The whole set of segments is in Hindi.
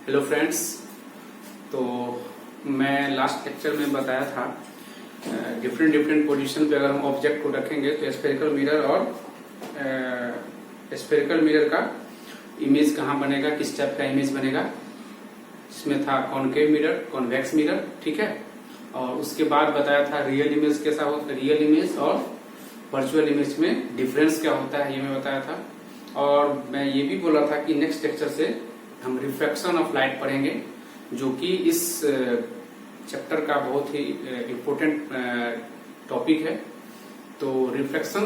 Hello friends. तो मैं लास्ट लेक्चर में बताया था डिफरेंट पोजीशन पे अगर हम ऑब्जेक्ट को रखेंगे तो स्फेरिकल मिरर और स्फेरिकल मिरर का इमेज कहाँ बनेगा, किस टाइप का इमेज बनेगा। इसमें था कॉनकेव मिरर, कॉन्वेक्स मिरर, ठीक है। और उसके बाद बताया था रियल इमेज कैसा होता है, रियल इमेज और वर्चुअल इमेज में डिफरेंस क्या होता है, ये मैं बताया था। और मैं ये भी बोला था कि नेक्स्ट लेक्चर से हम रिफ्रैक्शन ऑफ लाइट पढ़ेंगे, जो कि इस चैप्टर का बहुत ही इम्पोर्टेंट टॉपिक है। तो रिफ्रैक्शन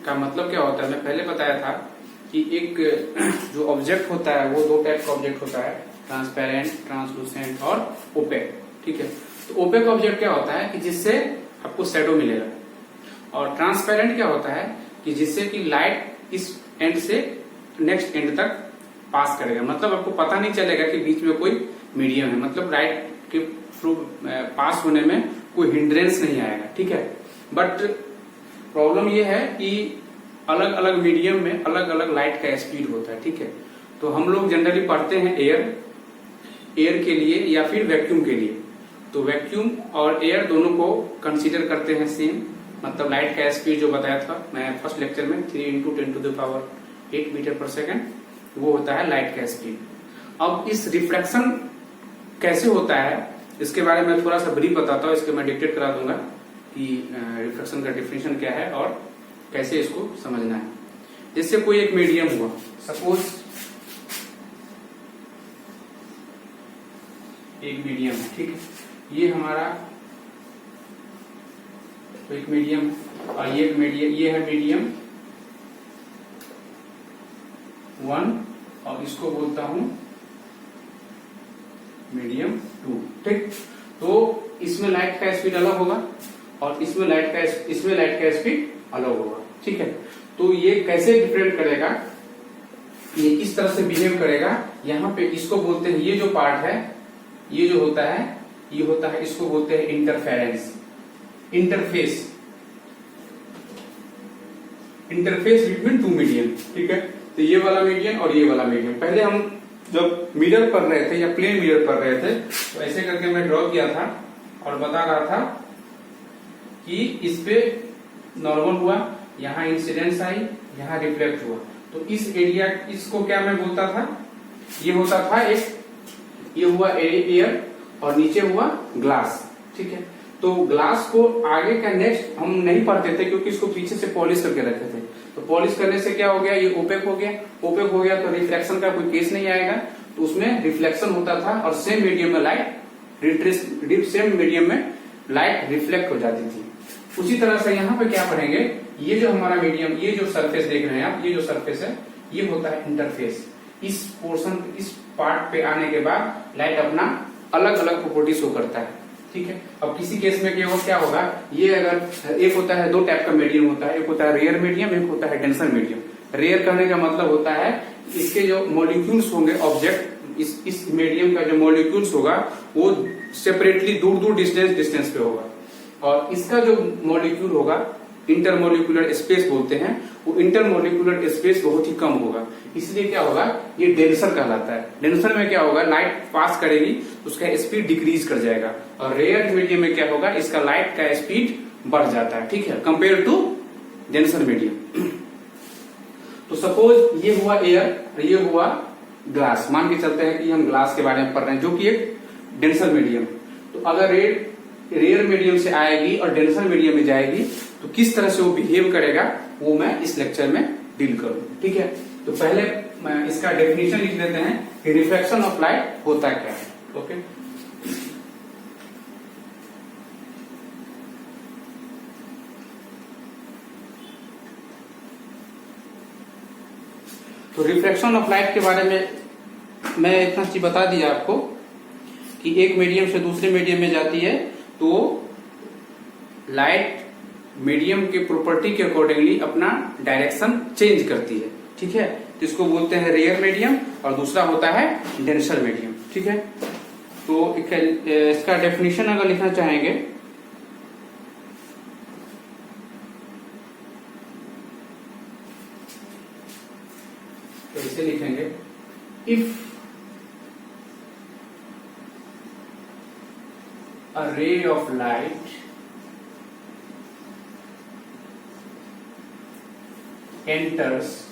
का मतलब क्या होता है, मैं पहले बताया था कि एक जो ऑब्जेक्ट होता है वो दो टाइप का ऑब्जेक्ट होता है, ट्रांसपेरेंट, ट्रांसलूसेंट और ओपेक, ठीक है। तो ओपेक ऑब्जेक्ट क्या होता है कि जिससे आपको शैडो मिलेगा, और ट्रांसपेरेंट क्या होता है कि जिससे कि लाइट इस एंड से नेक्स्ट एंड तक पास करेगा, मतलब आपको पता नहीं चलेगा कि बीच में कोई मीडियम है, मतलब लाइट के थ्रू पास होने में कोई हिंड्रेंस नहीं आएगा, ठीक है। बट प्रॉब्लम ये है कि अलग अलग मीडियम में अलग अलग लाइट का स्पीड होता है, ठीक है। तो हम लोग जनरली पढ़ते हैं एयर के लिए या फिर वैक्यूम के लिए। तो वैक्यूम और एयर दोनों को कंसीडर करते हैं सेम, मतलब लाइट का स्पीड जो बताया था मैं फर्स्ट लेक्चर में 3 × 10⁸ मीटर पर सेकेंड, वो होता है लाइट का स्पीड। अब इस रिफ्रैक्शन कैसे होता है इसके बारे में थोड़ा सा ब्रीफ बताता हूँ, इसके मैं डिक्टेट करा दूंगा कि रिफ्रैक्शन का डिफिनेशन क्या है और कैसे इसको समझना है। जैसे कोई एक मीडियम हुआ, सपोज एक मीडियम है, ठीक है। ये हमारा तो एक मीडियम है और ये है मीडियम 1 और इसको बोलता हूं मीडियम 2, ठीक। तो इसमें लाइट का स्पीड अलग होगा और इसमें लाइट का स्पीड अलग होगा, ठीक है। तो ये कैसे डिफरेंट करेगा, ये किस तरह से बिहेव करेगा, यहाँ पे इसको बोलते हैं, ये जो पार्ट है ये जो होता है ये होता है, इसको बोलते हैं interference, interface between two medium, ठीक है। तो ये वाला मीडियम और ये वाला मीडियम, पहले हम जब मिरर पढ़ रहे थे या प्लेन मिरर पढ़ रहे थे तो ऐसे करके मैं ड्रॉ किया था और बता रहा था कि इस पे नॉर्मल हुआ, यहाँ इंसिडेंस आई, यहाँ रिफ्लेक्ट हुआ। तो इस एरिया, इसको क्या मैं बोलता था, ये होता था एक, ये हुआ एयर और नीचे हुआ ग्लास, ठीक है। तो ग्लास को आगे का नेक्स्ट हम नहीं पढ़ते थे क्योंकि इसको पीछे से पॉलिश करके रखे थे। तो पॉलिश करने से क्या हो गया, ये ओपेक हो गया तो रिफ्लेक्शन का कोई केस नहीं आएगा, तो उसमें रिफ्लेक्शन होता था और सेम मीडियम में लाइट रिफ्लेक्ट हो जाती थी। उसी तरह से यहाँ पे क्या पढ़ेंगे, ये जो हमारा मीडियम, ये जो सरफेस देख रहे हैं आप, ये जो सरफेस है ये होता है इंटरफेस। इस पोर्शन, इस पार्ट पे आने के बाद लाइट अपना अलग अलग प्रॉपर्टी शो करता है, ठीक है। अब किसी केस में क्या होगा, ये अगर एक होता है, दो टाइप का मीडियम होता है, एक होता है रेयर मीडियम, एक होता है डेंसर मीडियम। रेयर करने का मतलब होता है इसके जो मॉलिक्यूल्स होंगे, ऑब्जेक्ट इस मीडियम का जो मॉलिक्यूल्स होगा वो सेपरेटली दूर डिस्टेंस पे होगा, और इसका जो मॉलिक्यूल होगा इंटरमोलिकुलर स्पेस बोलते हैं, वो इंटरमोलिकुलर स्पेस बहुत ही कम होगा, इसलिए क्या होगा, ये डेंसर कहलाता है। डेंसर में क्या होगा, लाइट पास करेगी उसका स्पीड डिक्रीज कर जाएगा, और रेयर मीडियम में क्या होगा, इसका लाइट का स्पीड बढ़ जाता है, ठीक है, कंपेयर टू डेंसर मीडियम। तो सपोज ये हुआ एयर और ये हुआ ग्लास, मान के चलते हैं कि हम ग्लास के बारे में पढ़ रहे हैं जो कि एक डेंसर मीडियम। तो अगर रेयर मीडियम से आएगी और डेंसर मीडियम में जाएगी तो किस तरह से वो बिहेव करेगा वो मैं इस लेक्चर में डील करूंगा, ठीक है। तो पहले इसका डेफिनेशन लिख देते हैं कि रिफ्रैक्शन ऑफ लाइट होता क्या है, ओके। तो रिफ्रैक्शन ऑफ लाइट के बारे में मैं इतना चीज बता दिया आपको कि एक मीडियम से दूसरे मीडियम में जाती है तो लाइट मीडियम के प्रॉपर्टी के अकॉर्डिंगली अपना डायरेक्शन चेंज करती है, ठीक है। तो इसको बोलते हैं रेयर मीडियम और दूसरा होता है डेंसर मीडियम, ठीक है। तो इसका डेफिनेशन अगर लिखना चाहेंगे तो इसे लिखेंगे, if a ray of light enters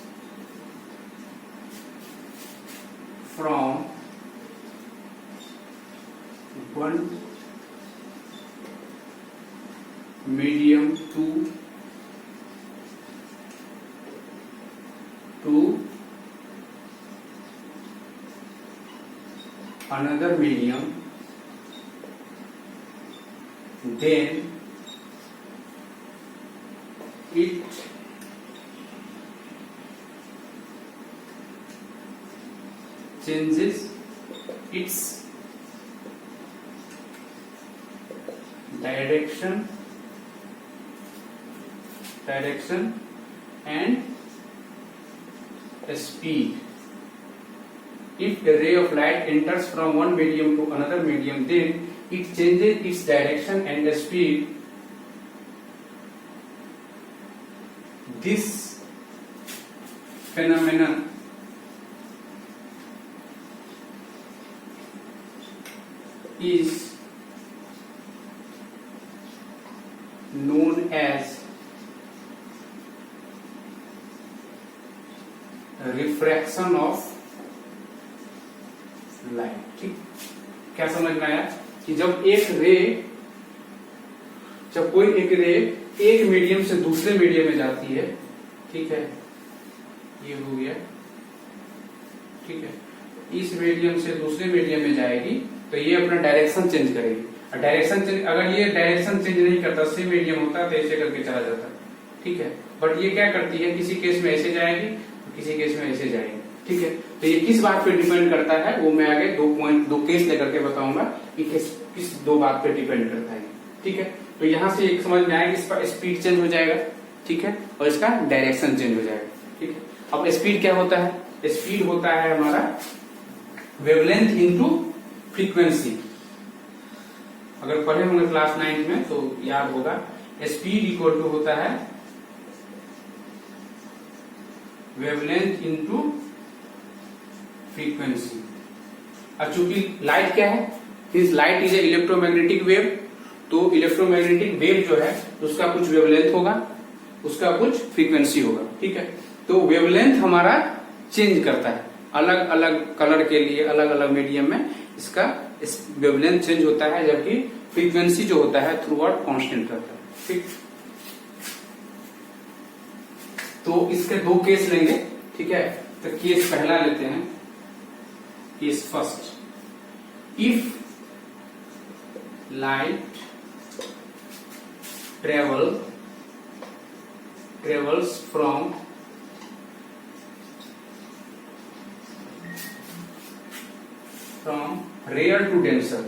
from one medium to another medium, then it changes its direction and speed. If a ray of light enters from one medium to another medium, then it changes its direction and speed. This phenomenon is known as refraction of light. ठीक, क्या समझ में आया कि जब कोई एक रे एक मीडियम से दूसरे मीडियम में जाती है, ठीक है, ये हो गया, ठीक है, इस मीडियम से दूसरे मीडियम में जाएगी तो ये अपना डायरेक्शन चेंज करेगी। डायरेक्शन चेंज, अगर ये डायरेक्शन चेंज नहीं करता, सेम मीडियम होता तो ऐसे करके चला जाता, ठीक है, बट ये क्या करती है, किसी केस में ऐसे जाएगी, किसी केस में ऐसे जाएगी, ठीक है। तो ये किस बात पे डिपेंड करता है वो मैं आगे दो केस लेकर के बताऊंगा कि किस दो बात पे डिपेंड करता है, ठीक है। तो यहां से एक समझ में आएगा, इसका स्पीड चेंज हो जाएगा, ठीक है, और इसका डायरेक्शन चेंज हो जाएगा, ठीक है। अब स्पीड क्या होता है? स्पीड होता है हमारा वेवलेंथ इनटू फ्रीक्वेंसी। अगर पढ़े होंगे क्लास 9 में तो याद होगा, स्पीड इक्वल टू होता है वेवलेंथ इनटू फ्रीक्वेंसी। अब चूंकि लाइट क्या है, this light is a electromagnetic wave, तो इलेक्ट्रोमैग्नेटिक वेव जो है उसका कुछ वेवलेंथ होगा, उसका कुछ फ्रीक्वेंसी होगा, ठीक है। तो वेवलेंथ हमारा चेंज करता है, अलग अलग कलर के लिए अलग अलग मीडियम में इसका वेवलेंथ चेंज होता है, जबकि फ्रीक्वेंसी जो होता है थ्रू आउट कांस्टेंट रहता है, ठीक। तो इसके दो केस लेंगे, ठीक है। तो केस पहला लेते हैं, case first. If light travels from rare to denser,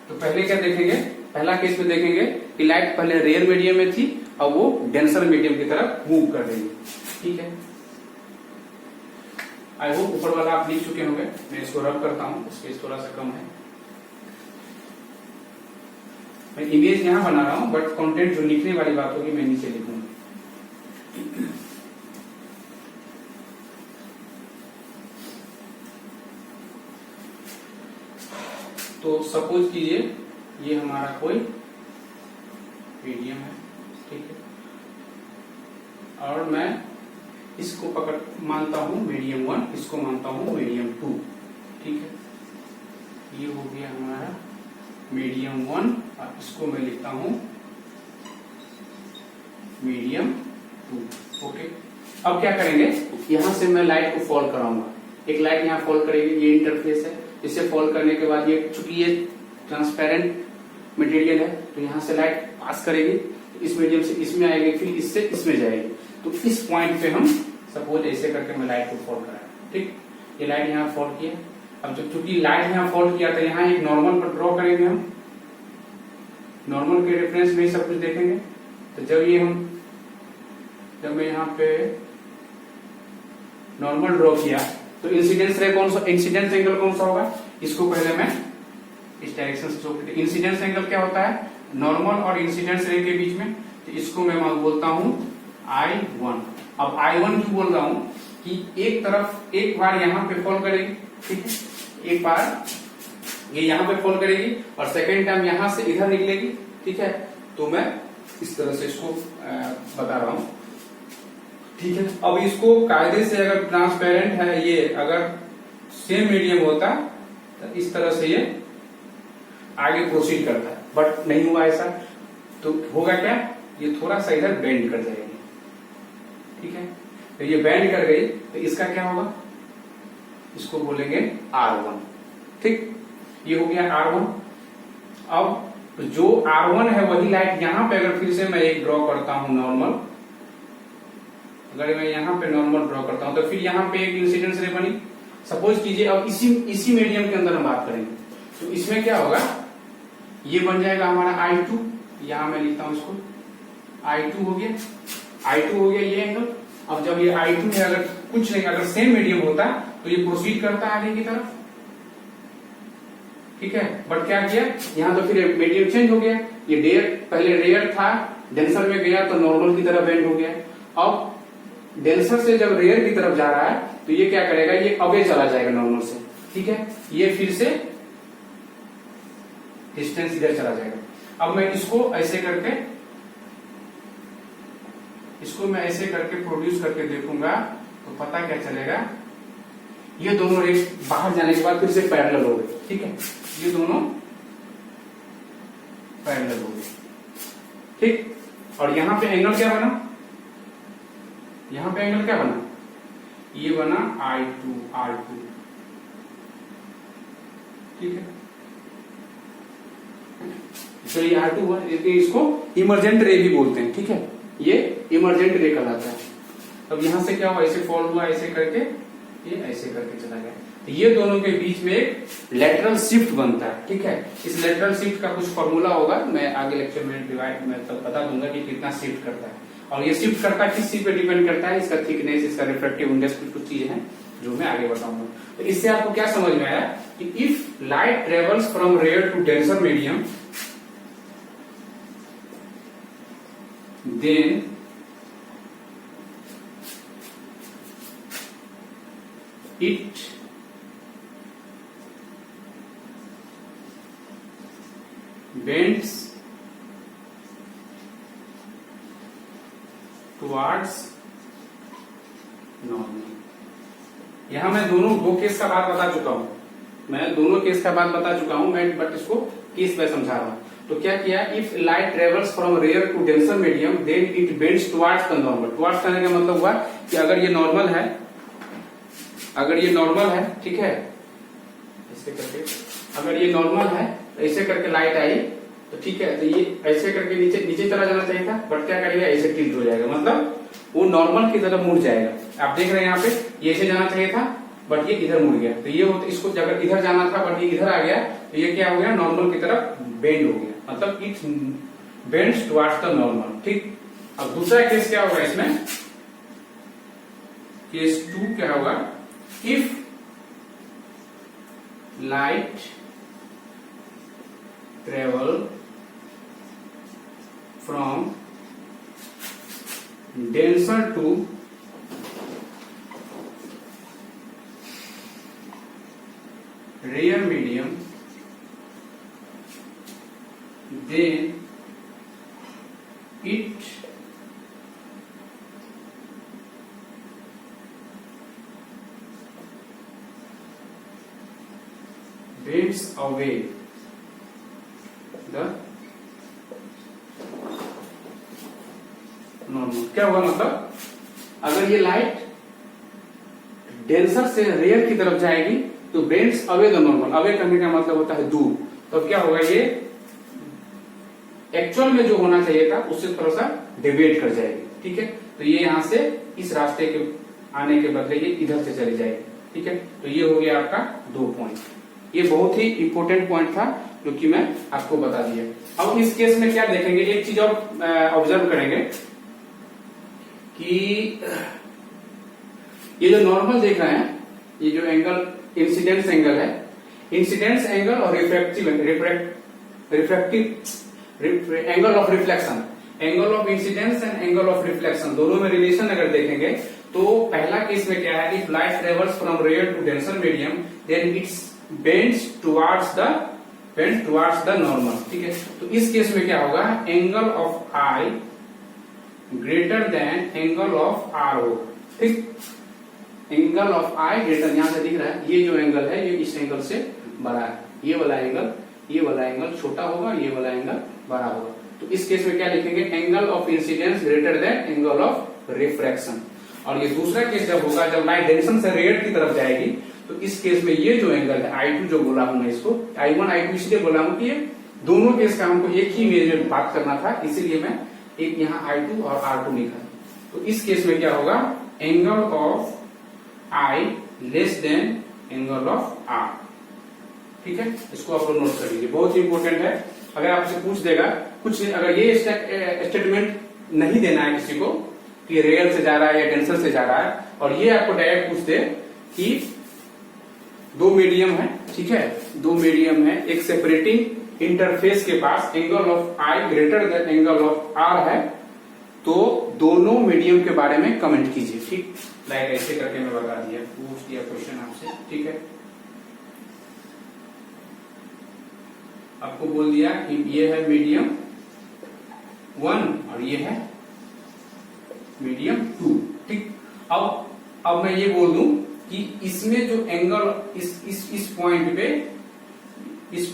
तो पहले क्या देखेंगे, पहला केस में देखेंगे कि लाइट पहले रेयर मीडियम में थी, अब वो डेंसर मीडियम की तरफ मूव कर रही है, ठीक है। आई होप ऊपर वाला आप लिख चुके होंगे, मैं इसको रब करता हूं, स्पेस थोड़ा सा कम है। मैं इमेज यहां बना रहा हूं, बट कंटेंट जो लिखने वाली बात होगी मैं नीचे लिखूंगा। तो सपोज कीजिए ये हमारा कोई मीडियम है, ठीक है, और मैं इसको पकड़ मानता हूं मीडियम 1, इसको मानता हूं मीडियम 2, ठीक है। ये हो गया हमारा मीडियम 1 और इसको मैं लिखता हूं मीडियम 2, ओके। अब क्या करेंगे, यहां से मैं लाइट को फॉल कराऊंगा, एक लाइट यहां फॉल करेगी, ये इंटरफेस है, इसे फॉल करने के बाद ये चूंकि ये ट्रांसपेरेंट मटेरियल है तो यहां से लाइट पास करेगी, इस मीडियम से इसमें आएगी, फिर इससे इसमें जाएगी। तो इस पॉइंट पे हम सपोज ऐसे करके मैं लाइट को फॉल कराया, ठीक, ये लाइट यहाँ फॉल किया। अब जब चूंकि लाइट यहाँ फॉल किया तो यहाँ एक नॉर्मल पर ड्रॉ करेंगे, हम नॉर्मल के रेफरेंस में ही सब कुछ देखेंगे। तो जब मैं यहाँ पे नॉर्मल ड्रॉ किया तो इंसिडेंस रे कौन सा, इंसिडेंस एंगल कौन सा होगा, इसको पहले मैं इस डायरेक्शन से शो करते। इंसिडेंस एंगल क्या होता है, नॉर्मल और इंसिडेंस रे के बीच में, तो इसको मैं बोलता हूं I1। अब I1 क्यों बोल रहा हूं कि एक तरफ एक बार यहाँ पे फॉल करेगी, ठीक है, एक बार ये यहाँ पे फॉल करेगी और सेकेंड टाइम यहाँ से इधर निकलेगी, ठीक है। तो मैं इस तरह से इसको बता रहा हूँ, ठीक है। अब इसको कायदे से अगर ट्रांसपेरेंट है, ये अगर सेम मीडियम होता तो इस तरह से ये आगे प्रोसीड करता है, बट नहीं हुआ ऐसा। तो होगा क्या, ये थोड़ा सा इधर बेंड कर जाएगी, ठीक है। तो ये बेंड कर गई तो इसका क्या होगा, इसको बोलेंगे R1, ठीक। ये हो गया R1। अब जो R1 है वही लाइट यहां पे अगर फिर से मैं एक ड्रॉ करता हूं नॉर्मल, अगर मैं यहां पे नॉर्मल ड्रॉ करता हूं तो फिर यहां पे एक इंसिडेंस रे बनी। सपोज कीजिए अब इसी मीडियम के अंदर हम बात करेंगे, तो इसमें क्या होगा, ये बन जाएगा हमारा I2, यहां मैं लिखता हूं इसको I2 हो गया, I2 हो गया ये एंगल। अब जब ये I2 में अगर कुछ नहीं, अगर सेम मीडियम होता तो ये प्रोसीड करता आगे की तरफ, ठीक है। बट क्या किया, यहाँ तो फिर मीडियम चेंज हो गया, ये पहले रेयर था, डेंसर में गया तो नॉर्मल की तरफ बेंड हो गया। अब डेंसर से जब रेयर की तरफ जा रहा है तो ये क्या करेगा, ये अवे चला जाएगा नॉर्मल से, ठीक है। ये फिर से डिस्टेंस इधर चला जाएगा। अब मैं इसको ऐसे करके प्रोड्यूस करके देखूंगा तो पता क्या चलेगा, ये दोनों रेस बाहर जाने के बाद फिर से पैरेलल हो गए, ठीक है। ये दोनों पैरेलल हो गए, ठीक। और यहां पे एंगल क्या बना, यहां पे एंगल क्या बना, ये बना I2 R2, ठीक है। तो ये R2 हुआ, इसको इमरजेंट रे भी बोलते हैं, ठीक है। ये इमरजेंट रे कहलाता है। अब यहां से क्या हुआ, ऐसे फॉल हुआ, ऐसे करके ये ऐसे करके चला गया। तो ये दोनों के बीच में एक लेटरल शिफ्ट बनता है, ठीक है। इस लेटरल शिफ्ट का कुछ फॉर्मूला होगा, मैं आगे लेक्चर में डिवाइड में तब बता दूंगा कि कितना शिफ्ट करता है। और ये शिफ्ट करता किस चीज पे डिपेंड करता है, इसका थिकनेस, इसका रिफ्रैक्टिव इंडेक्स, कुछ चीजें हैं जो मैं आगे बताऊंगा। तो इससे आपको क्या समझ में आया कि if light travels from rare to denser medium, then it bends towards normal। यहां मैं दो केस का बात बता चुका हूं, मैं बट इसको केस में समझा रहा हूं। तो क्या किया, if light travels from rare to denser medium then it bends towards the normal. Towards कहने का मतलब हुआ कि अगर ये नॉर्मल है, ठीक है, ऐसे करके, अगर ये नॉर्मल है तो ऐसे करके लाइट आई तो ठीक है, तो ये ऐसे करके नीचे चला जाना चाहिए था, बट क्या करेगा, ऐसे टिल्ट हो जाएगा, मतलब वो नॉर्मल की तरफ मुड़ जाएगा। आप देख रहे हैं यहाँ पे ये ऐसे जाना चाहिए था, बट ये इधर मुड़ गया। तो ये होता, इसको अगर इधर जाना था बट ये इधर आ गया तो ये क्या हो गया, नॉर्मल की तरफ बेंड हो गया, मतलब it bends towards the normal, ठीक। अब दूसरा केस क्या होगा इसमें, केस 2 क्या होगा, if light travel from denser to rare medium then it bends away the normal. क्या होगा, मतलब अगर ये लाइट डेंसर से रेयर की तरफ जाएगी तो bends away the normal. Away करने का मतलब होता है दूर। तो क्या होगा, ये एक्चुअल में जो होना चाहिए था उससे थोड़ा सा डिवेट कर जाएगी, ठीक है। तो ये यहां से इस रास्ते के आने के बदले ये इधर से चली जाएगी, ठीक है। तो ये हो गया आपका 2 पॉइंट। ये बहुत ही इंपॉर्टेंट पॉइंट था जो कि मैं आपको बता दिया। अब इस केस में क्या देखेंगे, एक चीज और ऑब्जर्व करेंगे कि ये जो नॉर्मल देख रहे हैं, ये जो एंगल इंसिडेंस एंगल है, इंसिडेंस एंगल और refractive angle of reflection, angle of incidence and angle of reflection, दोनों में रिलेशन अगर देखेंगे तो पहला केस में क्या है, if light travels from rare to denser medium then its bends towards the normal, ठीक है। तो इस केस में क्या होगा, angle of I greater than angle of R हो, ठीक। एंगल ऑफ आई ग्रेटर, यहां से दिख रहा है ये जो एंगल है ये इस एंगल से बड़ा है, ये वाला एंगल छोटा होगा, ये वाला एंगल बड़ा होगा। तो इस केस में क्या लिखेंगे, angle of incidence greater than angle of refraction. और ये दूसरा केस जब होगा, जब लाइट डेंसन से रेयर की तरफ जाएगी, तो इस केस में ये जो एंगल है I2 जो बोला हूं मैं इसको, I1 I2 इसलिए बोला हूं कि ये दोनों केस का हमको एक ही इमेज में बात करना था, इसीलिए मैं एक यहाँ I2 और R2 लिखा। तो इस केस में क्या होगा, angle of I less than angle of R, ठीक है। इसको आप लोग नोट कर लीजिए, बहुत इंपॉर्टेंट है। अगर आपसे पूछ देगा कुछ, अगर ये स्टेटमेंट नहीं देना है किसी को कि रेयर से जा रहा है या डेंसर से जा रहा है, और ये आपको डायरेक्ट पूछ दे कि दो मीडियम है, ठीक है, दो मीडियम है, एक सेपरेटिंग इंटरफेस के पास angle of I greater than angle of R है, तो दोनों मीडियम के बारे में कमेंट कीजिए, ठीक। लाइक ऐसे करके मैं बता दिया, पूछ दिया क्वेश्चन आपसे, ठीक है। आपको बोल दिया कि ये है मीडियम 1 और ये है मीडियम 2, ठीक। अब मैं ये बोल दूं कि इसमें जो एंगल इस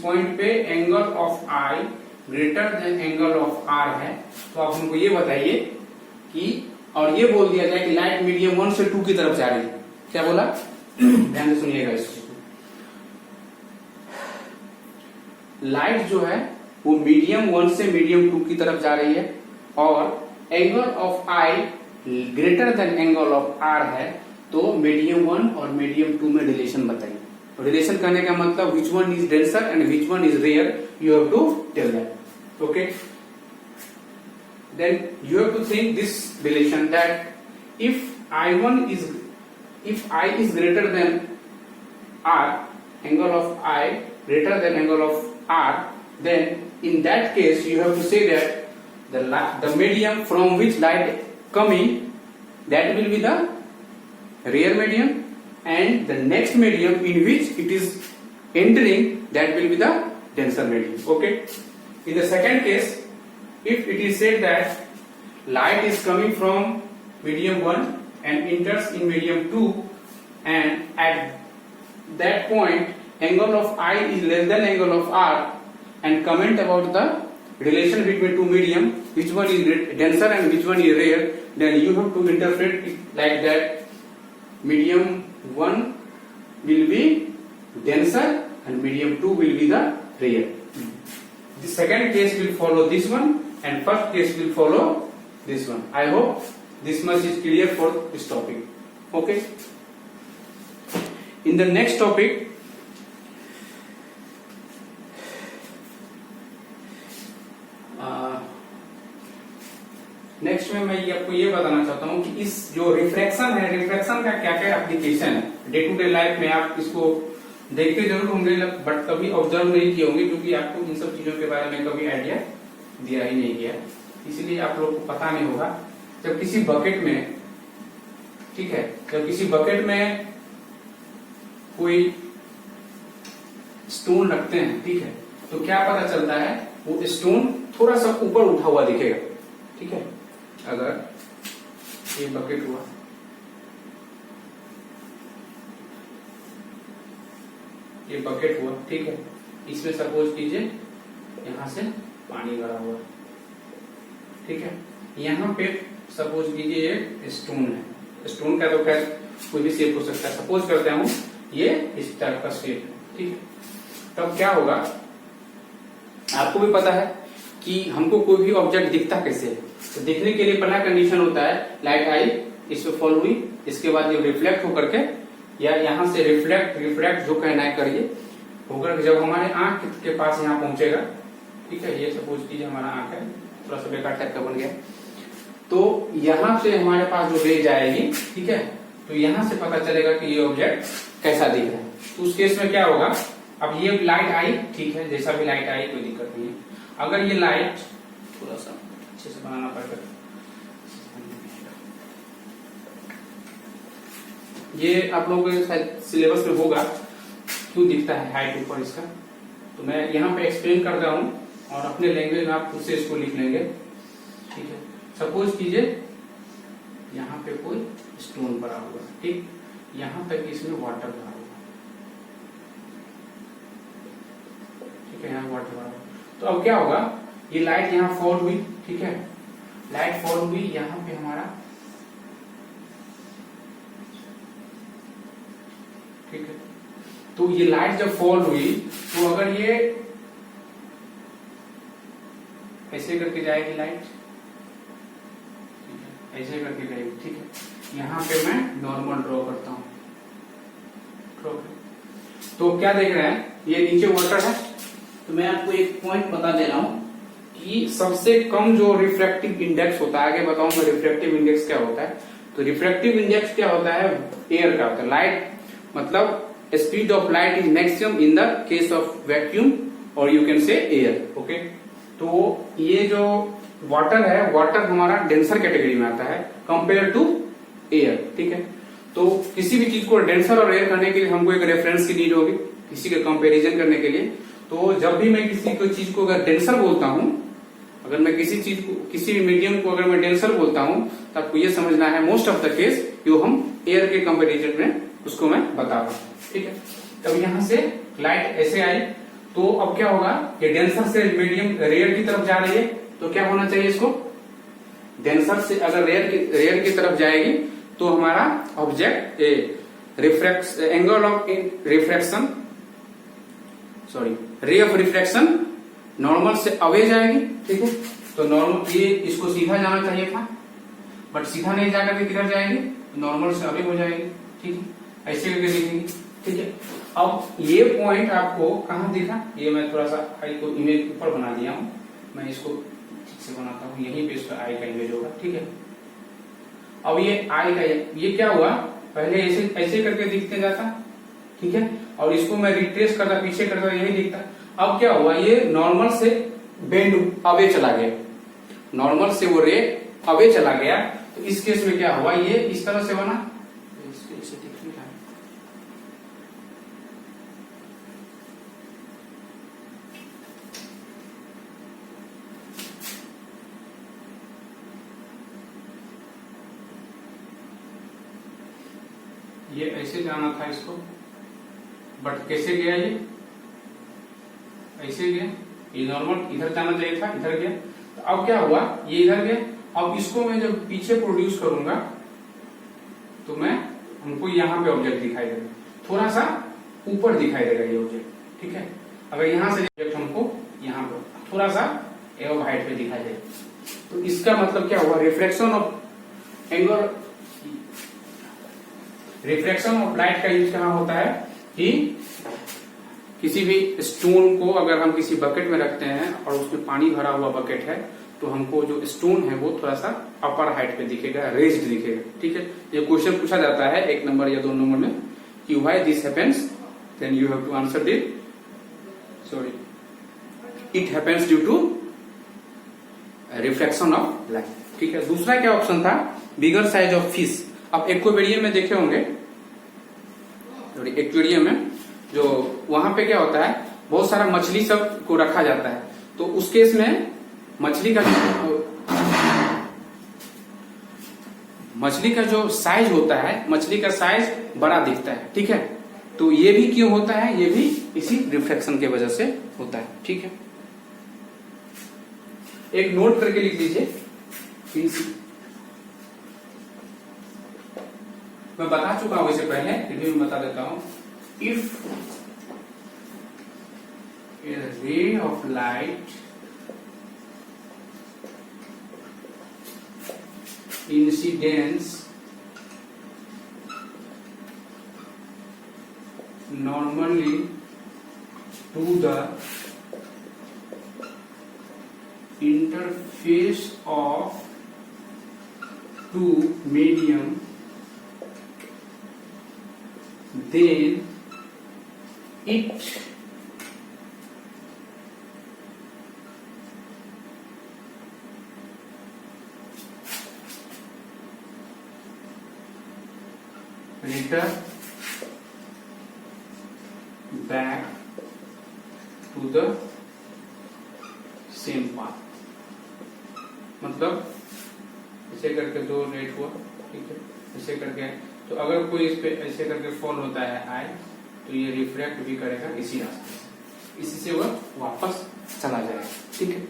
पॉइंट पे angle of I greater than angle of R है, तो आप हमको ये बताइए कि, और ये बोल दिया जाए कि लाइट मीडियम 1 से 2 की तरफ जा रही है, क्या बोला, ध्यान से सुनिएगा इसको। लाइट जो है वो मीडियम 1 से मीडियम 2 की तरफ जा रही है, और angle of I greater than angle of R है, तो मीडियम 1 और मीडियम 2 में रिलेशन बताइए। रिलेशन करने का मतलब which one is denser and which one is rare, you have to tell that, okay. Then you have to think this relation that if I is greater than R, angle of I greater than angle of R, then in that case you have to say that the medium from which light coming, that will be the rear medium, and the next medium in which it is entering, that will be the denser medium, okay. In the second case, if it is said that light is coming from medium 1 and enters in medium 2, and at that point angle of I is less than angle of R, and comment about the relation between two medium, which one is denser and which one is rare, then you have to interpret it like that medium 1 will be denser and medium 2 will be the rare. The second case will follow this one and first case will follow this one. I hope this much is clear for this topic, okay. In the next topic, next में मैं आपको ये बताना चाहता हूँ कि इस जो रिफ्रैक्शन है, रिफ्रैक्शन का क्या क्या एप्लीकेशन है। डे टू डे लाइफ में आप इसको देखते जरूर होंगे, बट कभी ऑब्जर्व नहीं किए होंगे, क्योंकि आपको इन सब चीजों के बारे में कभी आइडिया दिया ही नहीं गया, इसलिए आप लोगों को पता नहीं होगा। जब किसी बकेट में, ठीक है, जब किसी बकेट में कोई स्टोन रखते हैं, ठीक है, तो क्या पता चलता है, वो स्टोन थोड़ा सा ऊपर उठा हुआ दिखेगा, ठीक है। अगर ये बकेट हुआ, ये बकेट हुआ, ठीक है, इसमें सपोज कीजिए यहां से पानी भरा हुआ, ठीक है, यहां पे सपोज कीजिए एक स्टोन है। स्टोन का तो खैर कोई भी शेप हो सकता है, सपोज करते हूं ये इस टाइप का शेप है, ठीक है। तब क्या होगा, आपको भी पता है कि हमको कोई भी ऑब्जेक्ट दिखता कैसे है। तो दिखने के लिए पहला कंडीशन होता है लाइट आई इस पे फॉल हुई, इसके बाद ये रिफ्लेक्ट होकर के, या यहां से रिफ्रैक्ट जो कहना है करिए, होकर जब हमारे आंख के पास यहाँ पहुंचेगा, ठीक है, ये सपोज कीजिए हमारा आंख है, थोड़ा सा बेकार टाइप का बन गया, तो यहां से हमारे पास जो रेज आएगी, ठीक है, तो यहां से पता चलेगा कि ये ऑब्जेक्ट कैसा दिख रहा है। तो उस केस में क्या होगा, अब ये लाइट आई, ठीक है, जैसा भी लाइट आई कोई दिक्कत नहीं है। अगर ये लाइट थोड़ा सा अच्छे से बनाना पड़ेगा, ये आप लोगों के शायद सिलेबस में होगा, क्यों दिखता है हाइट ऊपर इसका। तो मैं यहाँ पे एक्सप्लेन कर रहा हूँ और अपने लैंग्वेज में आप खुद से इसको लिख लेंगे, ठीक है। सपोज कीजिए यहाँ पे कोई स्टोन भरा हुआ है, ठीक, यहाँ तक इसमें वाटर भरा हुआ है, ठीक है, यहाँ वाटर भरा हुआ। तो अब क्या होगा, ये लाइट यहाँ फॉल हुई, ठीक है, लाइट फॉल हुई यहाँ पे हमारा, ठीक है। तो ये लाइट जब फॉल हुई तो अगर ये ऐसे करके जाएगी लाइट, ऐसे करके जाएगी, ठीक है। यहाँ पे मैं नॉर्मल ड्रॉ करता हूँ, तो क्या देख रहे हैं, ये नीचे वाटर है। तो मैं आपको एक पॉइंट बता दे रहा हूं कि सबसे कम जो रिफ्रैक्टिव इंडेक्स होता है, आगे बताऊंगा रिफ्रैक्टिव इंडेक्स क्या होता है। तो रिफ्रैक्टिव इंडेक्स क्या होता है, एयर का होता है। लाइट मतलब speed of light is maximum in the case of vacuum और you can say air, okay. तो ये जो वाटर है, वाटर हमारा डेंसर कैटेगरी में आता है कंपेयर टू एयर, ठीक है। तो किसी भी चीज को डेंसर और एयर करने के लिए हमको एक रेफरेंस की नीड होगी, किसी के कंपैरिजन करने के लिए। तो जब भी मैं किसी को चीज को अगर डेंसर बोलता हूं, अगर मैं किसी चीज को, किसी भी मीडियम को अगर मैं डेंसर बोलता हूं, तो आपको ये समझना है मोस्ट ऑफ द केस जो हम एयर के कंपैरिजन में उसको मैं बता रहा हूं, ठीक है। तब यहां से लाइट ऐसे आई, तो अब क्या होगा, ये डेंसर से मीडियम रेयर की तरफ जा रही है, तो क्या होना चाहिए इसको, डेंसर से अगर रेयर की तरफ जाएगी तो हमारा object angle of refraction, sorry ray of refraction normal से अवे जाएगी, ठीक है। तो नॉर्मल ये इसको सीधा जाना चाहिए था, बट सीधा नहीं जाकर के किधर जाएगी, नॉर्मल से अवे हो जाएगी, ठीक है। ऐसे करके लिखेंगे, ठीक है। अब ये पॉइंट आपको कहाँ दिखा, ये मैं थोड़ा सा आई को इमेज ऊपर बना दिया हूं, मैं इसको ठीक से बनाता हूँ, यहीं पे इसका आई का इमेज होगा, ठीक है। अब ये आई का ये क्या हुआ, पहले ऐसे ऐसे करके दिखते जाता, ठीक है, और इसको मैं रिट्रेस करता, पीछे करता, यही दिखता। अब क्या हुआ, ये नॉर्मल से बेंड अवे चला गया, नॉर्मल से वो रे अवे चला गया। तो इस केस में क्या हुआ, ये इस तरह से बना, इसे दिख नहीं रहा है, ये ऐसे जाना था इसको, बट कैसे गया, ये ऐसे गया, ये नॉर्मल इधर जाना चाहिए था, इधर गया। तो अब क्या हुआ, ये इधर गया। अब इसको मैं जब पीछे प्रोड्यूस करूंगा तो मैं हमको यहाँ पे ऑब्जेक्ट दिखाई देगा, थोड़ा सा ऊपर दिखाई देगा ये ऑब्जेक्ट, ठीक है। अगर यहाँ से ऑब्जेक्ट हमको यहाँ पर थोड़ा सा एव हाइट पे दिखाई देगा, तो इसका मतलब क्या हुआ, reflection of angle, reflection of light का यूज कहाँ होता है कि किसी भी स्टोन को अगर हम किसी बकेट में रखते हैं और उसमें पानी भरा हुआ बकेट है, तो हमको जो स्टोन है वो थोड़ा सा अपर हाइट पे दिखेगा, रेज्ड दिखेगा, ठीक है। ये क्वेश्चन पूछा जाता है 1 नंबर या 2 नंबर में कि why this happens, then you have to answer it, sorry it happens due to reflection of light, ठीक है। दूसरा क्या ऑप्शन था, बिगर साइज ऑफ फिश। अब एक्वेरियम में देखे होंगे, एक्वेरियम में जो वहां पे क्या होता है, बहुत सारा मछली सब को रखा जाता है। तो उस केस में मछली का जो साइज होता है, मछली का साइज बड़ा दिखता है, ठीक है। तो ये भी क्यों होता है, ये भी इसी रिफ्लेक्शन के वजह से होता है, ठीक है। एक नोट करके लिख दीजिए, मैं बता चुका हूं इससे पहले, फिर भी मैं बता देता हूं। If A ray of light incidence normally to the interface of two medium, then it return back to the same path. मतलब ऐसे करके दो रेट हुआ, ठीक है, ऐसे करके। तो अगर कोई इस पे ऐसे करके फॉल होता है आई, तो ये रिफ्रैक्ट भी करेगा इसी रास्ते से, इसी से वह वापस चला जाएगा, ठीक है।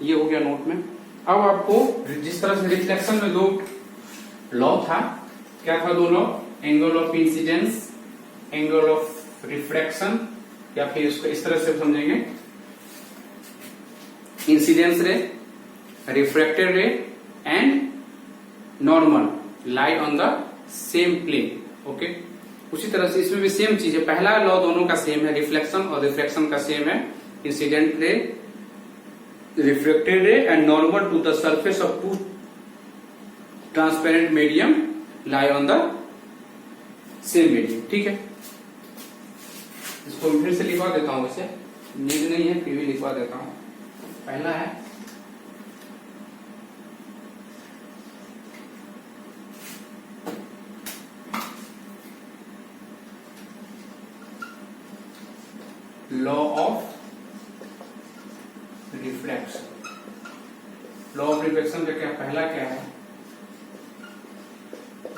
ये हो गया नोट में। अब आपको जिस तरह से रिफ्लेक्शन में दो लॉ था, क्या था दो law? Angle of incidence, angle of refraction, या फिर इसको इस तरह से समझेंगे, incidence ray, refracted ray and normal lie on the same plane, okay. उसी तरह से इसमें भी सेम चीज है, पहला लॉ दोनों का सेम है, रिफ्लेक्शन और रिफ्रैक्शन का सेम है, incident ray, reflected ray and normal to the surface of two transparent medium lie on the same medium, ठीक है। इसको फिर से लिखवा देता हूं, वैसे नीड नहीं है फिर भी लिखवा देता हूं। पहला है law of refraction. Law of refraction का क्या पहला क्या है?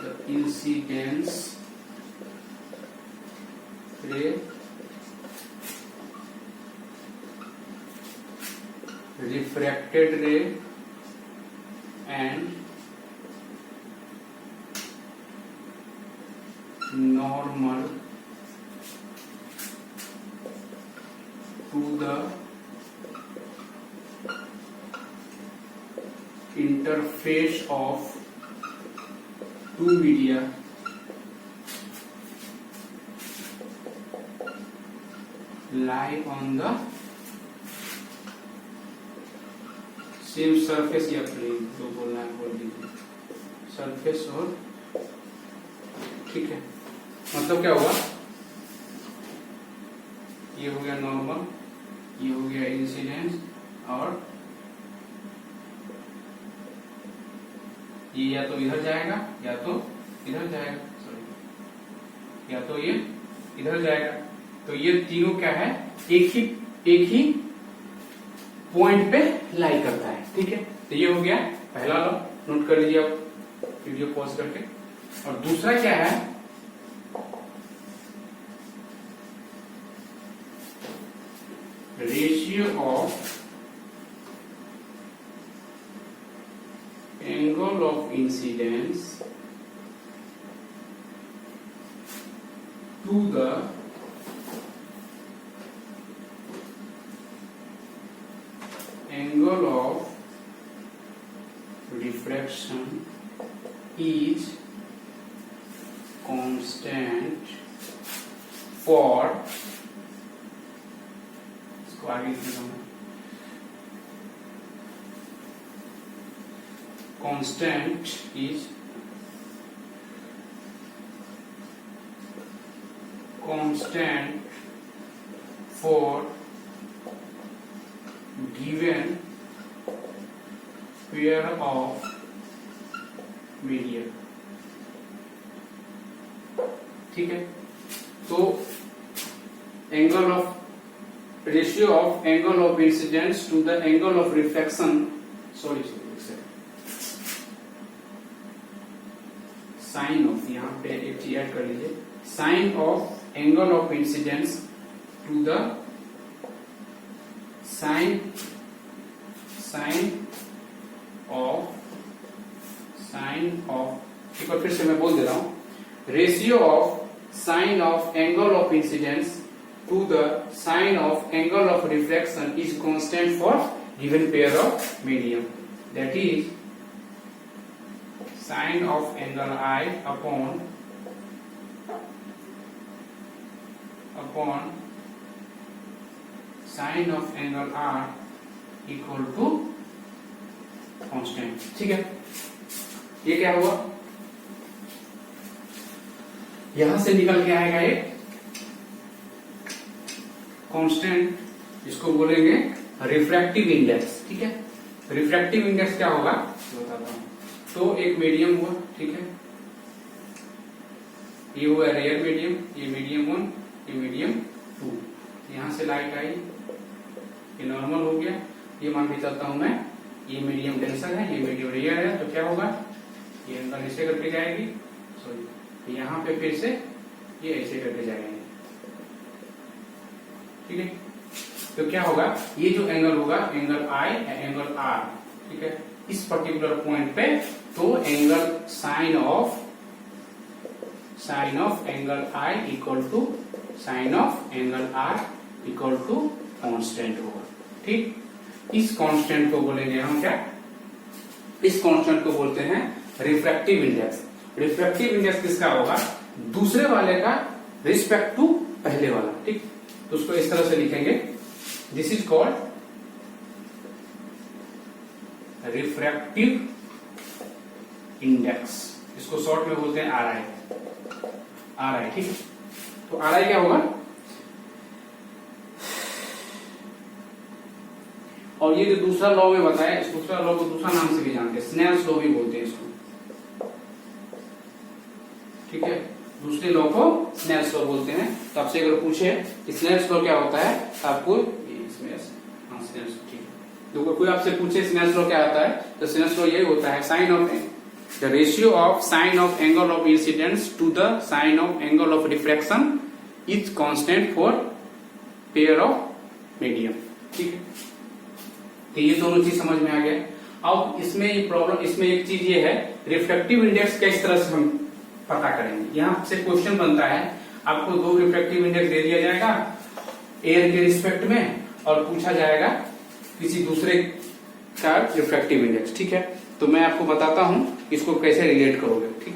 The incidence ray refracted ray and normal to the interface of two media lie on the same surface या plane, जो बोलना है बोल दीजिए, surface और, ठीक है। मतलब क्या हुआ? ये हो गया नॉर्मल, ये हो गया इंसिडेंस, और ये या तो इधर जाएगा या तो इधर जाएगा, सॉरी, या तो ये इधर जाएगा। तो ये तीनों क्या है? एक ही पॉइंट पे लाई करता है, ठीक है। तो ये हो गया पहला लॉ, नोट कर लीजिए आप वीडियो पॉज करके। और दूसरा क्या है? Ratio of angle of incidence to the angle of refraction is constant for, इसको आगे लिखता हूं, constant is constant for given pair of media, ठीक है। तो angle of ratio of angle of incidence to the angle of reflection, sorry sine of, यहां पे एक चीज ऐड कर लीजिए, sine of angle of incidence to the sine of एक बार फिर से मैं बोल दे रहा हूं, ratio of sine of angle of incidence to the sine of angle of reflection is constant for given pair of medium, that is sine of angle I upon sine of angle R equal to constant, ठीक है। ये क्या हुआ? यहां से निकल के आएगा एक कांस्टेंट, जिसको बोलेंगे रिफ्रैक्टिव इंडेक्स, ठीक है। रिफ्रैक्टिव इंडेक्स क्या होगा बताता हूं। तो एक मीडियम हुआ, ठीक है, ये हुआ रेयर मीडियम, ये मीडियम 1, ये मीडियम 2। यहां से लाइट आई, ये नॉर्मल हो गया। ये मान के चलता हूं मैं, ये मीडियम डेंसर है, ये मीडियम रेयर है, तो क्या होगा, ये एंगल ऐसे करके जाएगी, सॉरी यहाँ पे फिर से ये ऐसे करके जाएंगे, ठीक है। तो क्या होगा, ये जो एंगल होगा एंगल आई एंगल आर, ठीक है, इस पर्टिकुलर पॉइंट पे, तो angle sine of angle I equal to sine of angle R equal to constant होगा, ठीक। इस कांस्टेंट को बोलेंगे हम क्या, इस कांस्टेंट को बोलते हैं रिफ्रैक्टिव इंडेक्स। रिफ्रैक्टिव इंडेक्स किसका होगा, दूसरे वाले का रिस्पेक्ट टू पहले वाला, ठीक। तो उसको इस तरह से लिखेंगे, this is called refractive index, इसको शॉर्ट में बोलते हैं आर आई, ठीक है। तो आर आई क्या होगा, और ये जो दूसरा लॉ में बताया, इस दूसरा लॉ को दूसरा नाम से भी जानते हैं, स्नेल्स लॉ भी बोलते हैं इसको, ठीक है। दूसरे लॉ को स्नेल्स लॉ बोलते हैं। तो आपसे अगर पूछे कि स्नेल्स लॉ क्या होता है, आपको इसमें स्नेल्स, ठीक है। तो कोई आपसे पूछे स्नेल्स लॉ क्या होता है, तो स्नेल्स लॉ यही होता है, sine of the ratio of sine of angle of incidence to the sine of angle of refraction is constant for pair of medium, ठीक है। तो ये दोनों चीज समझ में आ गया। अब इसमें प्रॉब्लम, इसमें एक चीज ये है, रिफ्रैक्टिव इंडेक्स किस तरह से हम पता करेंगे। यहाँ से क्वेश्चन बनता है, आपको दो रिफ्रैक्टिव इंडेक्स दे दिया जाएगा एयर के रिस्पेक्ट में, और पूछा जाएगा किसी दूसरे का रिफ्रैक्टिव इंडेक्स, ठीक है। तो मैं आपको बताता हूं इसको कैसे रिलेट करोगे, ठीक।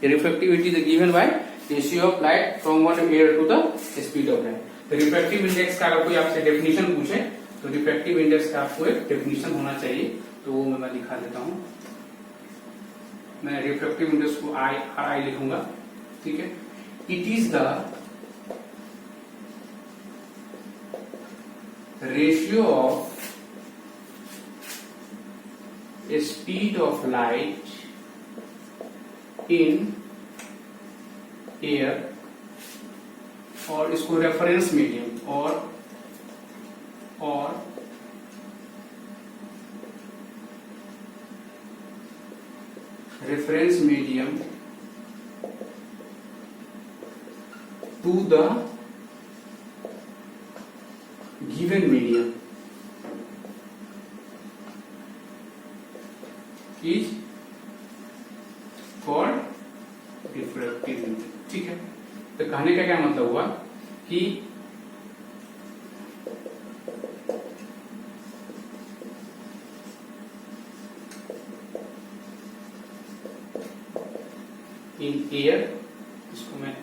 Refractivity is given by ratio of light from one air to the speed of light. तो रिफ्रैक्टिव इंडेक्स का अगर कोई आपसे डेफिनेशन पूछे, तो रिफ्रैक्टिव इंडेक्स का आपको एक डेफिनेशन होना चाहिए, तो वो मैं दिखा देता हूं। मैं रिफ्रैक्टिव इंडेक्स को आई लिखूंगा, ठीक है। It is the ratio of speed of light in air, और इसको रेफरेंस मीडियम और reference medium to the given medium is called refractive index, ठीक है। तो कहने का क्या मतलब हुआ कि इन एयर, इसको मैं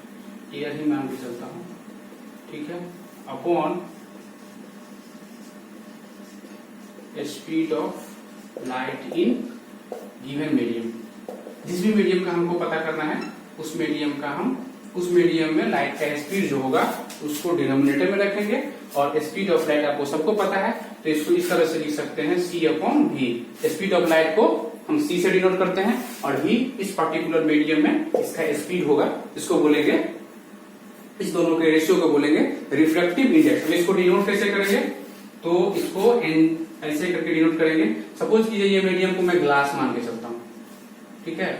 एयर ही मान के चलता हूं, ठीक है, upon speed of light in given medium. जिस भी मीडियम का हमको पता करना है, उस मीडियम में लाइट का स्पीड जो होगा उसको डिनोमिनेटर में रखेंगे, और स्पीड ऑफ लाइट आपको सबको पता है, तो इसको इस तरह से लिख सकते हैं C upon V। Speed of light को हम C से डिनोट करते हैं, और V इस पर्टिकुलर मीडियम में इसका स्पीड होगा, इसको बोलेंगे, इस दोनों के रेशियो को बोलेंगे रिफ्रैक्टिव इंडेक्स। इसको डिनोट कैसे करेंगे, तो इसको ऐसे करके डिनोट करेंगे। सपोज कीजिए ये मीडियम को मैं ग्लास मान के चलता हूं, ठीक है।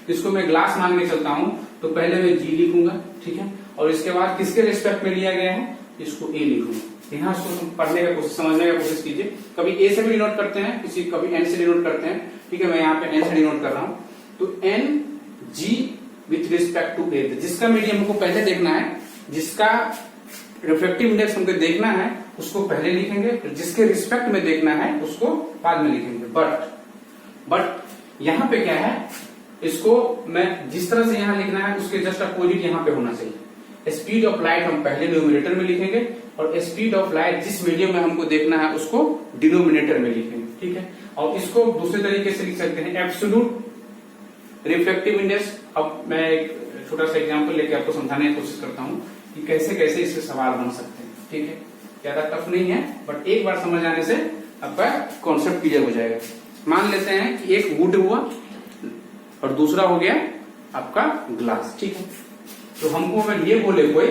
इसको मैं ग्लास मान के चलता हूं, तो पहले मैं G लिखूंगा, ठीक है, और इसके बाद किसके रिस्पेक्ट में लिया गया है, इसको A लिखूंगा। यहाँ इसको पढ़ने का कोशिश, समझने का कोशिश कीजिए। कभी A से भी डिनोट करते हैं, कभी N से डिनोट करते हैं, ठीक है। मैं यहाँ पे N से डिनोट कर रहा हूँ, तो N G with respect to A। जिसका मीडियम हमको पहले देखना है, जिसका रिफ्रैक्टिव इंडेक्स हमको देखना है, उसको पहले लिखेंगे, फिर जिसके रिस्पेक्ट में देखना है उसको बाद में लिखेंगे। बट यहाँ पे क्या है, इसको मैं जिस तरह से यहाँ लिखना है उसके जस्ट अपोजिट यहाँ पे होना चाहिए। स्पीड ऑफ लाइट हम पहले न्यूमरेटर में लिखेंगे, और स्पीड ऑफ लाइट जिस मीडियम में हमको देखना है उसको डिनोमिनेटर में लिखेंगे, ठीक है। और इसको दूसरे तरीके से लिख सकते हैं एब्सोल्यूट रिफ्रैक्टिव इंडेक्स। अब मैं एक छोटा सा एग्जांपल लेके आपको समझाने की कोशिश करता हूँ कि कैसे कैसे इससे सवाल बन सकते हैं, ठीक है। ज्यादा टफ नहीं है, बट एक बार समझ आने से आपका कॉन्सेप्ट क्लियर हो जाएगा। मान लेते हैं कि एक वुड हुआ और दूसरा हो गया आपका ग्लास, ठीक है। तो हमको अगर ये बोले कोई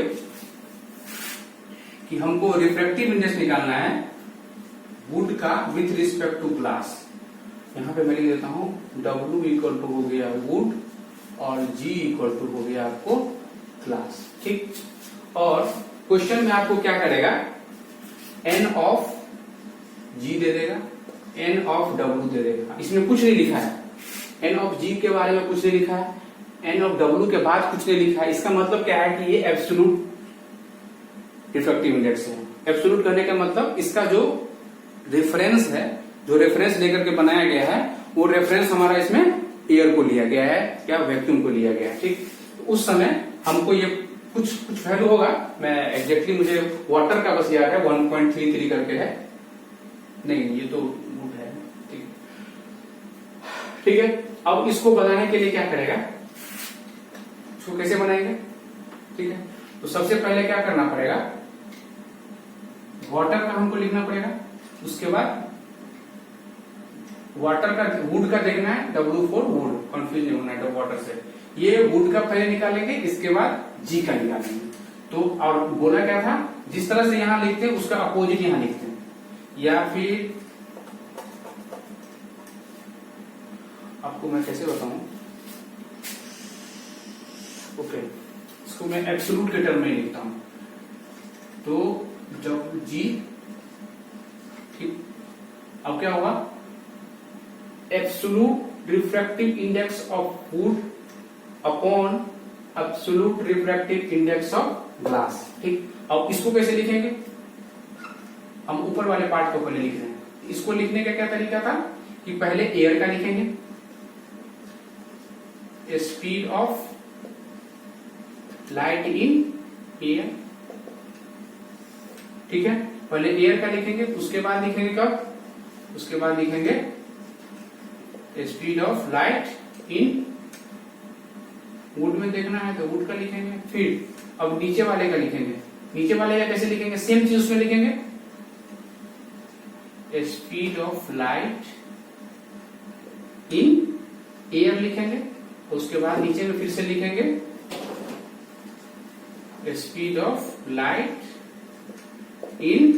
कि हमको रिफ्रैक्टिव इंडेक्स निकालना है वुड का विथ रिस्पेक्ट टू ग्लास, यहां पे मैं लिख देता हूं W इक्वल टू हो गया वुड और G इक्वल टू हो गया आपको ग्लास, ठीक। और क्वेश्चन में आपको क्या करेगा, N ऑफ G दे देगा, N ऑफ W दे देगा। इसमें कुछ नहीं लिखा है, N ऑफ G के बारे में कुछ नहीं लिखा है, N ऑफ W के बाद कुछ नहीं लिखा है। इसका मतलब क्या है कि ये एब्सोल्यूट रिफ्रैक्टिव इंडेक्स है। एब्सोल्यूट करने का मतलब इसका जो रेफरेंस है, जो रेफरेंस लेकर के बनाया गया है, वो रेफरेंस हमारा इसमें एयर को लिया गया है, क्या वैक्यूम को लिया गया है, ठीक। तो उस समय हमको ये कुछ वैल्यू होगा, मैं एग्जैक्टली मुझे वाटर का बस याद है 1.33 करके है, नहीं ये तो वुड है, ठीक। ठीक है, अब इसको बनाने के लिए क्या करेगा, इसको कैसे बनाएंगे, ठीक है। तो सबसे पहले क्या करना पड़ेगा, वाटर का हमको लिखना पड़ेगा, उसके बाद वाटर का वुड का देखना है, W फॉर वुड, कंफ्यूज नहीं होना है वाटर से। ये वुड का पहले निकालेंगे, इसके बाद G का निकालेंगे। तो और बोला क्या था, जिस तरह से यहां लिखते हैं उसका अपोजिट यहां लिखते हैं, या फिर आपको मैं कैसे बताऊं, ओके, इसको मैं एब्सोल्यूट के टर्म में लिखता हूं। तो जब G, ठीक, अब क्या होगा, absolute refractive index of would upon absolute refractive index of glass, ठीक। अब इसको कैसे लिखेंगे, हम ऊपर वाले पार्ट को पहले लिख रहे हैं। इसको लिखने का क्या तरीका था कि पहले एयर का लिखेंगे, speed of light in air, ठीक है। पहले एयर का लिखेंगे, उसके बाद लिखेंगे कब, उसके बाद लिखेंगे speed of light in would में देखना है तो वुड का लिखेंगे। फिर अब नीचे वाले का लिखेंगे, नीचे वाले का कैसे लिखेंगे, सेम चीज उसमें लिखेंगे, speed of light in air लिखेंगे। उसके बाद नीचे में फिर से लिखेंगे speed of light in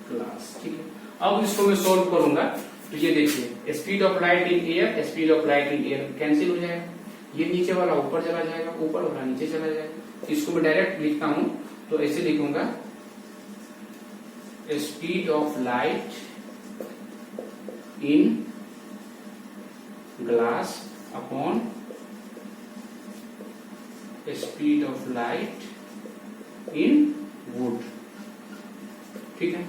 glass, ठीक है। अब इसको मैं सॉल्व करूंगा, तो ये देखिए speed of light in air, speed of light in air cancel हो जाएगा, ये नीचे वाला ऊपर चला जाएगा, ऊपर वाला नीचे चला जाएगा। इसको मैं डायरेक्ट लिखता हूं, तो ऐसे लिखूंगा speed of light in glass upon speed of light in would, ठीक है।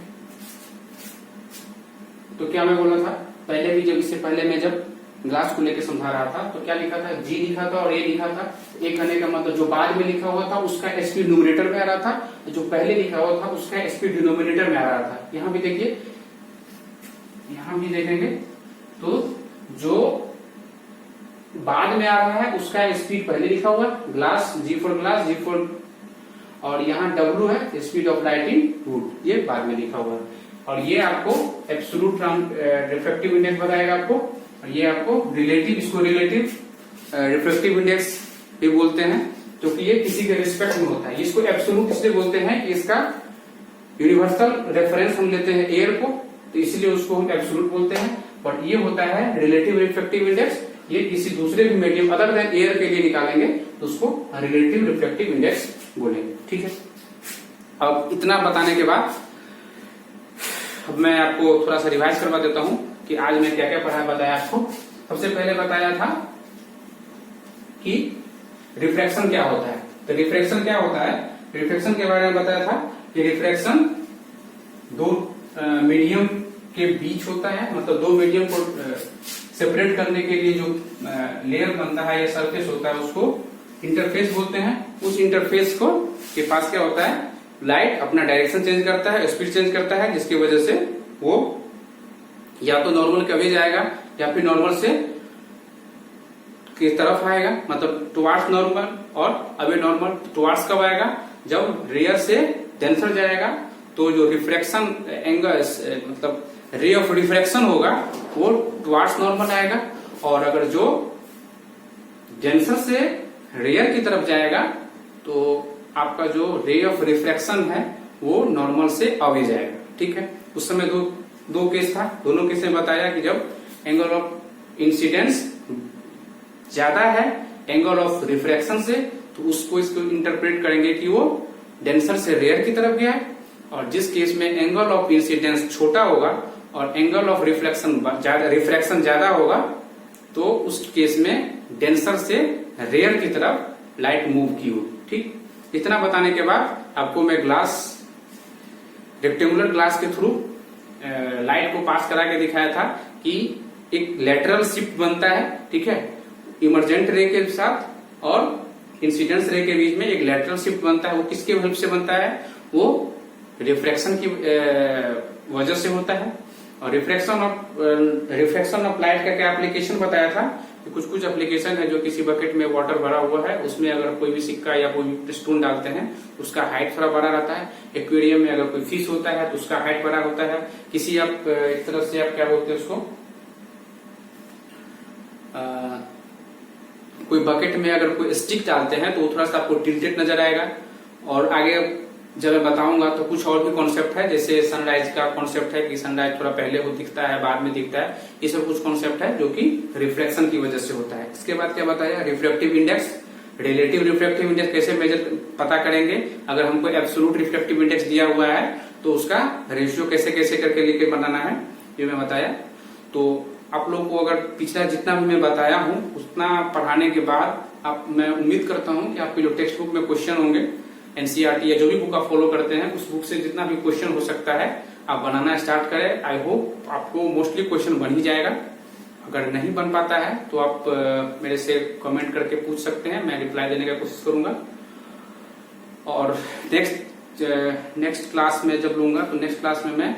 तो क्या मैं बोला था पहले भी, जब इससे पहले मैं जब ग्लास को लेकर समझा रहा था तो क्या लिखा था, G लिखा था और A लिखा था। एक करने का मतलब जो बाद में लिखा हुआ था उसका SP न्यूमरेटर में आ रहा था, जो पहले लिखा हुआ था उसका SP डिनोमिनेटर में आ रहा था। यहां भी देखिए, यहां भी देखेंगे तो जो बाद में आ रहा है उसका स्पीड पहले लिखा हुआ, glass, G for glass, G for, और यहाँ W है speed of light in would, ये बाद में लिखा हुआ है। और ये आपको एब्सोल्यूट रिफ्रैक्टिव इंडेक्स बताएगा आपको, और ये आपको रिलेटिव, इसको रिलेटिव रिफ्रैक्टिव इंडेक्स भी बोलते हैं, क्योंकि ये किसी के रिस्पेक्ट में होता है। इसको एब्सोल्यूट इसलिए बोलते हैं कि इसका यूनिवर्सल रेफरेंस हम लेते हैं एयर को, तो इसलिए उसको हम एब्सोल्यूट बोलते हैं। बट ये होता है रिलेटिव रिफ्रैक्टिव इंडेक्स, ये किसी दूसरे भी मीडियम अदर देन एयर के लिए निकालेंगे तो उसको रिलेटिव रिफ्रैक्टिव इंडेक्स बोलेंगे, ठीक है। अब इतना बताने के बाद अब मैं आपको थोड़ा सा रिवाइज करवा देता हूं कि आज मैं क्या क्या पढ़ाया, बताया आपको। सबसे पहले बताया था कि रिफ्रैक्शन क्या होता है। तो रिफ्रैक्शन क्या होता है, रिफ्रैक्शन के बारे में बताया था कि रिफ्रैक्शन दो मीडियम के बीच होता है, मतलब दो मीडियम को सेपरेट करने के लिए जो लेयर बनता है या सरफेस होता है उसको इंटरफेस बोलते हैं। उस इंटरफेस को के पास क्या होता है, लाइट अपना डायरेक्शन चेंज करता है, स्पीड चेंज करता है, जिसकी वजह से वो या तो नॉर्मल कभी जाएगा या फिर नॉर्मल से की तरफ आएगा, मतलब टुवार्ड्स नॉर्मल, और अबे नॉर्मल टुवार्ड्स कब आएगा, जब रेयर से डेंसर जाएगा तो जो रिफ्रैक्शन एंगल मतलब रे ऑफ रिफ्रैक्शन होगा वो टुवार्ड्स नॉर्मल आएगा, और अगर जो डेंसर से रेयर की तरफ जाएगा तो आपका जो रे ऑफ रिफ्रैक्शन है वो नॉर्मल से अवे जाएगा। ठीक है, उस समय दो केस था, दोनों केस में बताया कि जब एंगल ऑफ इंसिडेंस ज्यादा है एंगल ऑफ रिफ्रैक्शन से, तो इसको इंटरप्रेट करेंगे कि वो डेंसर से रेयर की तरफ गया है। और जिस केस में एंगल ऑफ इंसिडेंस छोटा होगा और एंगल ऑफ रिफ्रैक्शन ज्यादा होगा, तो उस केस में डेंसर से रेयर की तरफ लाइट मूव की होगी। ठीक, इतना बताने के बाद आपको मैं रेक्टेंगुलर ग्लास के थ्रू लाइट को पास करा के दिखाया था कि एक लेटरल शिफ्ट बनता है। ठीक है, इमरजेंट रे के साथ और इंसिडेंस रे के बीच में एक लेटरल शिफ्ट बनता है। वो किसके हेल्प से बनता है? वो रिफ्रैक्शन की वजह से होता है। और रिफ्रैक्शन ऑफ लाइट का क्या एप्लीकेशन बताया था कि कुछ एप्लीकेशन है, जो किसी बकेट में वाटर भरा हुआ है, उसमें अगर कोई भी सिक्का या कोई भी स्टोन डालते हैं उसका हाइट थोड़ा बड़ा रहता है। एक्वेरियम में अगर कोई फिश होता है तो उसका हाइट बड़ा होता है। किसी आप एक तरह से आप क्या बोलते हैं उसको, कोई बकेट में अगर कोई स्टिक डालते हैं तो वो थोड़ा सा आपको टिल्टेड नजर आएगा। और आगे जब मैं बताऊंगा तो कुछ और भी कॉन्सेप्ट है, जैसे सनराइज का कॉन्सेप्ट है कि सनराइज थोड़ा पहले हो दिखता है बाद में दिखता है। ये सब कुछ कॉन्सेप्ट है जो कि रिफ्लेक्शन की वजह से होता है। इसके बाद क्या बताया, reflective index, relative reflective index कैसे मेजर पता करेंगे। अगर हमको एब्सोल्यूट रिफ्लेक्टिव इंडेक्स दिया हुआ है तो उसका रेशियो कैसे कैसे करके लेके बनाना है, ये मैं बताया। तो आप लोग को अगर पिछला जितना भी मैं बताया हूँ उतना पढ़ाने के बाद मैं उम्मीद करता हूँ कि आपके जो टेक्स्ट बुक में क्वेश्चन होंगे, एनसीईआरटी या जो भी बुक आप फॉलो करते हैं उस बुक से जितना भी क्वेश्चन हो सकता है आप बनाना स्टार्ट करें। आई होप आपको मोस्टली क्वेश्चन बन ही जाएगा। अगर नहीं बन पाता है तो आप मेरे से कमेंट करके पूछ सकते हैं, मैं रिप्लाई देने का कोशिश करूंगा। और नेक्स्ट क्लास में जब लूंगा तो नेक्स्ट क्लास में मैं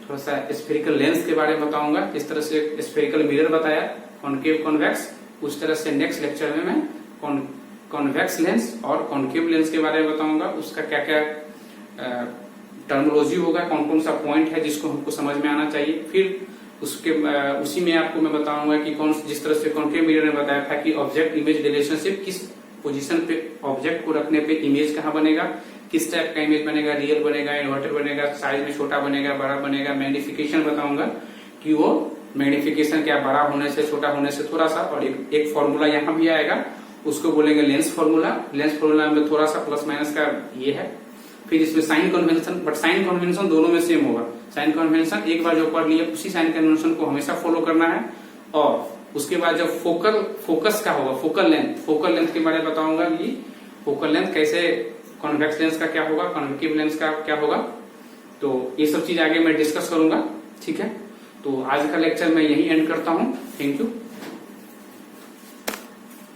थोड़ा सा स्फेरिकल लेंस के बारे में बताऊंगा। किस तरह से स्फेरिकल मिरर बताया, कॉनकेव कॉन्वेक्स, उस तरह से नेक्स्ट लेक्चर में मैं कॉन्वेक्स लेंस और कॉनकेव लेंस के बारे में बताऊंगा। उसका क्या क्या टर्मिनोलॉजी होगा, कौन कौन सा पॉइंट है जिसको हमको समझ में आना चाहिए। फिर उसी में आपको मैं बताऊंगा कि जिस तरह से कॉनकेव मिरर ने बताया था कि ऑब्जेक्ट इमेज रिलेशनशिप, किस पोजीशन पे ऑब्जेक्ट को रखने पे इमेज कहाँ बनेगा, किस टाइप का इमेज बनेगा, रियल बनेगा, इन्वर्टेड बनेगा, साइज में छोटा बनेगा, बड़ा बनेगा। मैग्निफिकेशन बताऊंगा कि वो मैग्निफिकेशन क्या बड़ा होने से, छोटा होने से थोड़ा सा। और एक फॉर्मूला यहाँ भी आएगा, उसको बोलेंगे लेंस फॉर्मूला। लेंस फॉर्मूला में थोड़ा सा प्लस माइनस का ये है। फिर इसमें sign convention, but sign convention दोनों में सेम होगा। साइन कन्वेंशन एक बार जो पढ़ लिया उसी साइन कन्वेंशन को हमेशा फॉलो करना है। और उसके बाद जब फोकस का होगा, फोकल लेंथ के बारे में बताऊंगा कि फोकल लेंथ कैसे, कॉन्वेक्स लेंस का क्या होगा, कॉन्वेक्टिव लेंस का क्या होगा। तो ये सब चीज आगे मैं डिस्कस करूंगा। ठीक है, तो आज का लेक्चर मैं यही एंड करता हूँ। Thank you.